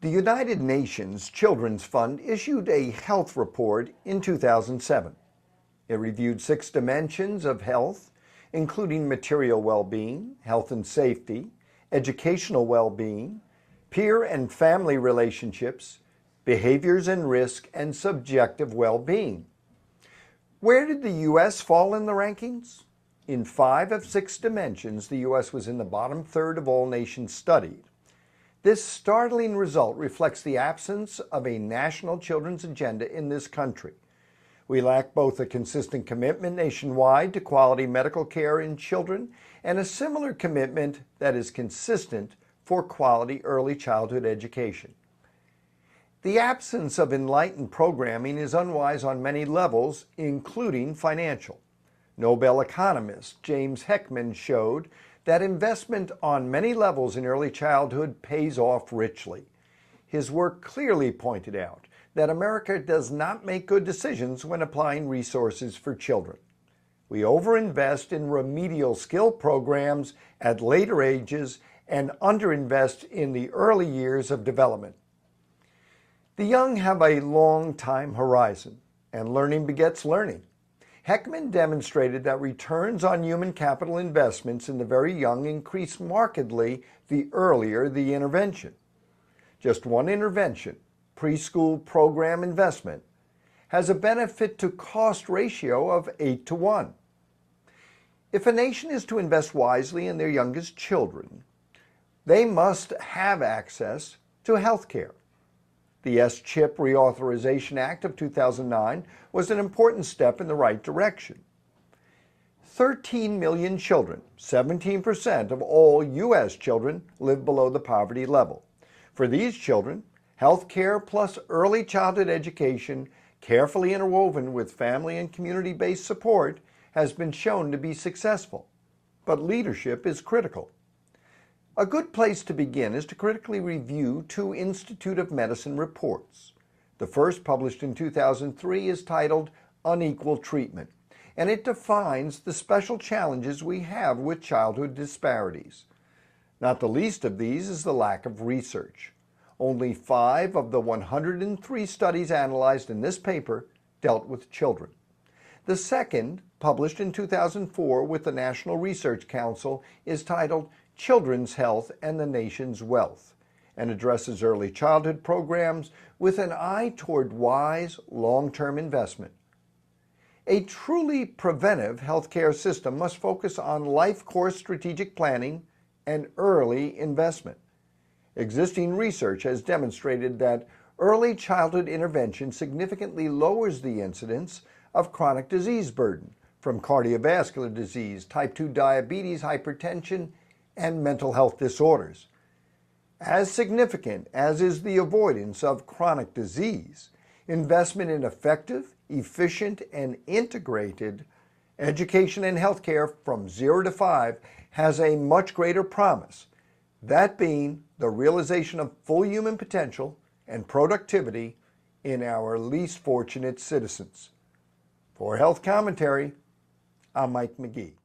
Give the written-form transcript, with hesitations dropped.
The United Nations Children's Fund issued a health report in 2007. It reviewed 6 dimensions of health, including material well-being, health and safety, educational well-being, peer and family relationships, behaviors and risk, and subjective well-being. Where did the U.S. fall in the rankings? In 5 of 6 dimensions, the U.S. was in the bottom third of all nations studied. This startling result reflects the absence of a national children's agenda in this country. We lack both a consistent commitment nationwide to quality medical care in children and a similar commitment that is consistent for quality early childhood education. The absence of enlightened programming is unwise on many levels, including financial. Nobel Economist James Heckman showed that investment on many levels in early childhood pays off richly. His work clearly pointed out that America does not make good decisions when applying resources for children. We overinvest in remedial skill programs at later ages and underinvest in the early years of development. The young have a long time horizon, and learning begets learning. Heckman demonstrated that returns on human capital investments in the very young increase markedly the earlier the intervention. Just one intervention, preschool program investment, has a benefit to cost ratio of 8-to-1. If a nation is to invest wisely in their youngest children, they must have access to health care. The S-CHIP Reauthorization Act of 2009 was an important step in the right direction. 13 million children, 17% of all U.S. children, live below the poverty level. For these children, health care plus early childhood education, carefully interwoven with family and community-based support, has been shown to be successful. But leadership is critical. A good place to begin is to critically review 2 Institute of Medicine reports. The first, published in 2003, is titled Unequal Treatment, and it defines the special challenges we have with childhood disparities. Not the least of these is the lack of research. Only 5 of the 103 studies analyzed in this paper dealt with children. The second, published in 2004 with the National Research Council, is titled Children's Health and the Nation's Wealth, and addresses early childhood programs with an eye toward wise, long-term investment. A truly preventive healthcare system must focus on life course strategic planning and early investment. Existing research has demonstrated that early childhood intervention significantly lowers the incidence of chronic disease burden from cardiovascular disease, type 2 diabetes, hypertension, and mental health disorders. As significant as is the avoidance of chronic disease, investment in effective, efficient, and integrated education and healthcare from 0 to 5 has a much greater promise, that being the realization of full human potential and productivity in our least fortunate citizens. For Health Commentary, I'm Mike Magee.